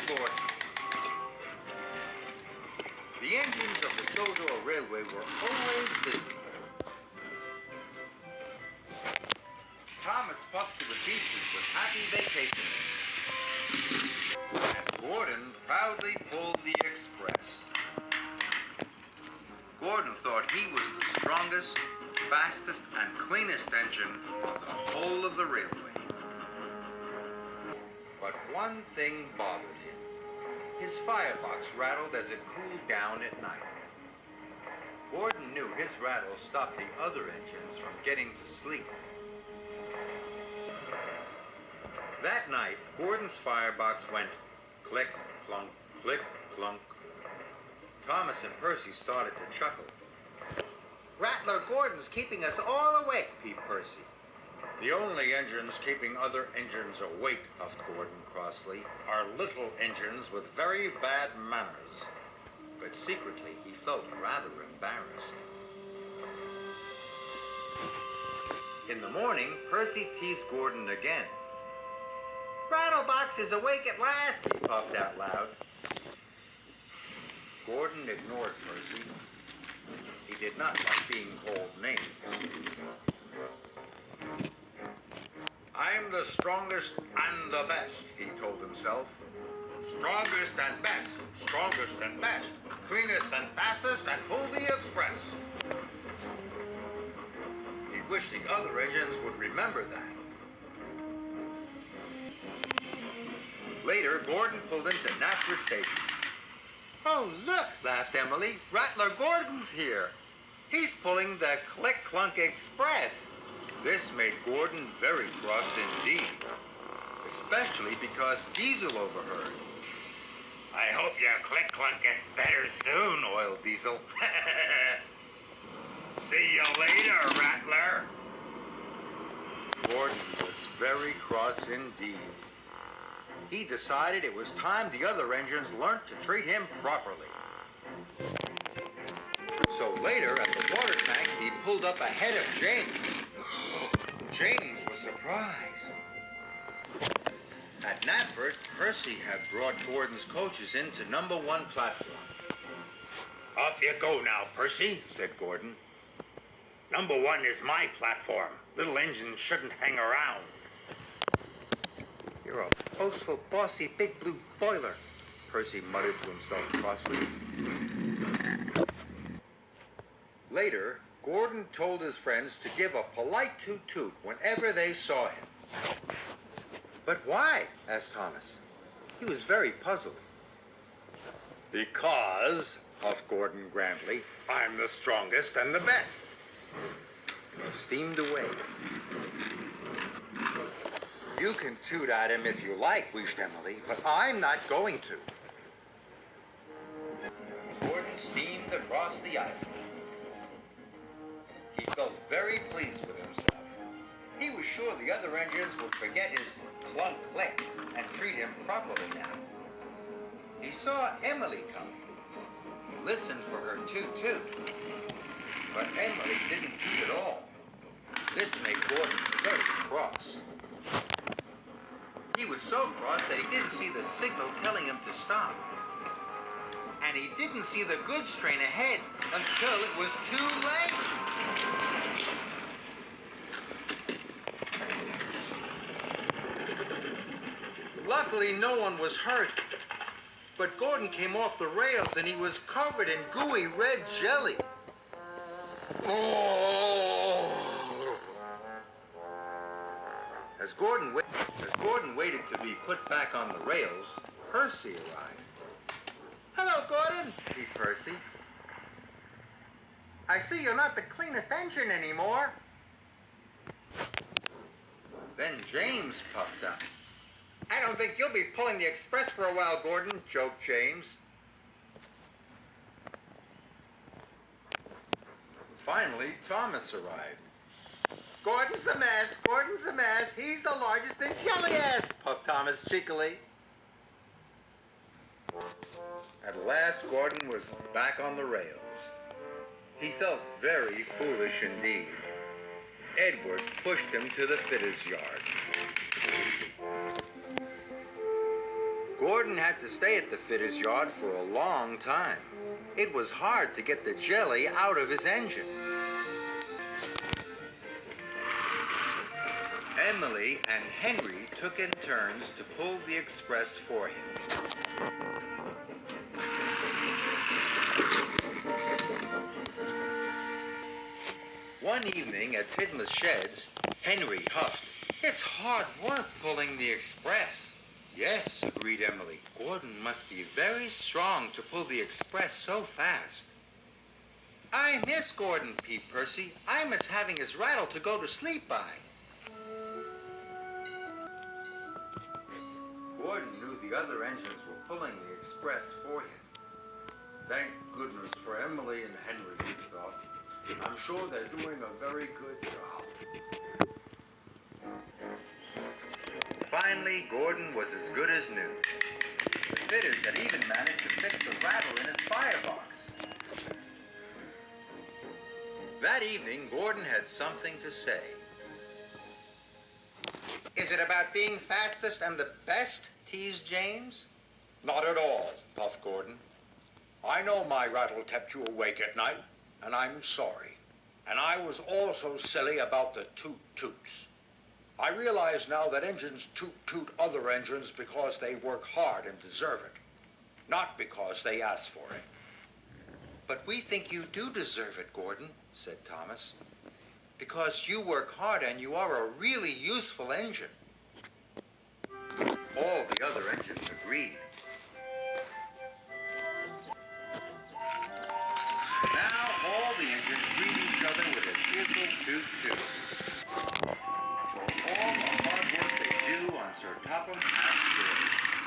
Gordon. The engines of the Sodor Railway were always busy. Thomas puffed to the beaches with happy vacations. And Gordon proudly pulled the express. Gordon thought he was the strongest, fastest, and cleanest engine on the whole of the railway. But one thing bothered him. His firebox rattled as it cooled down at night. Gordon knew his rattle stopped the other engines from getting to sleep. That night, Gordon's firebox went click, clunk, click, clunk. Thomas and Percy started to chuckle. "Rattler Gordon's keeping us all awake," peeped Percy. "The only engines keeping other engines awake," puffed Gordon crossly, "are little engines with very bad manners." But secretly he felt rather embarrassed. In the morning, Percy teased Gordon again. "Rattlebox is awake at last," he puffed out loud. Gordon ignored Percy. He did not like being called names. "I'm the strongest and the best," he told himself. "Strongest and best, strongest and best, cleanest and fastest, and pull the express." He wished the other engines would remember that. Later, Gordon pulled into Knapford Station. "Oh, look," laughed Emily. "Rattler Gordon's here. He's pulling the Click-Clunk Express." This made Gordon very cross indeed, especially because Diesel overheard. "I hope your Click-Clunk gets better soon," oiled Diesel. "See you later, Rattler." Gordon was very cross indeed. He decided it was time the other engines learned to treat him properly. So later, at the water tank, he pulled up ahead of James. James was surprised. At Knapford, Percy had brought Gordon's coaches into number 1 platform. "Off you go now, Percy," said Gordon. "Number 1 is my platform. Little engines shouldn't hang around." "You're a boastful, bossy, big blue boiler," Percy muttered to himself crossly. Later, Gordon told his friends to give a polite toot-toot whenever they saw him. "But why?" asked Thomas. He was very puzzled. "Because," puffed Gordon grandly, "I'm the strongest and the best." He steamed away. "You can toot at him if you like," wished Emily, "but I'm not going to." Gordon steamed across the island. He felt very pleased with himself. He was sure the other engines would forget his clunk click and treat him properly now. He saw Emily coming. He listened for her toot-toot. But Emily didn't toot at all. This made Gordon very cross. He was so cross that he didn't see the signal telling him to stop. And he didn't see the goods train ahead until it was too late. Luckily, no one was hurt. But Gordon came off the rails and he was covered in gooey red jelly. Oh! As Gordon waited to be put back on the rails, Percy arrived. "Hello, Gordon," peeped Percy. "I see you're not the cleanest engine anymore." Then James puffed up. "I don't think you'll be pulling the express for a while, Gordon," joked James. Finally, Thomas arrived. "Gordon's a mess, Gordon's a mess. He's the largest and jelliest," puffed Thomas cheekily. At last, Gordon was back on the rails. He felt very foolish indeed. Edward pushed him to the fitter's yard. Gordon Gordon had to stay at the fitter's yard for a long time. It was hard to get the jelly out of his engine. Emily and Henry took in turns to pull the express for him. One evening at Tidmouth's sheds, Henry huffed. "It's hard work pulling the express." "Yes," agreed Emily. "Gordon must be very strong to pull the express so fast." "I miss Gordon," peeped Percy. "I miss having his rattle to go to sleep by." Gordon knew the other engines were pulling the express for him. Thank goodness for Emily and Henry, he thought. I'm sure they're doing a very good job. Finally, Gordon was as good as new. The fitters had even managed to fix the rattle in his firebox. That evening, Gordon had something to say. "Is it about being fastest and the best?" teased James. "Not at all," puffed Gordon. "I know my rattle kept you awake at night, and I'm sorry. And I was also silly about the toot-toots. I realize now that engines toot-toot other engines because they work hard and deserve it, not because they ask for it." "But we think you do deserve it, Gordon," said Thomas, "because you work hard and you are a really useful engine." All the other engines agreed. Now all the engines greet each other with a cheerful toot-toot. For all the hard work they do on Sir Topham Hatt's shores.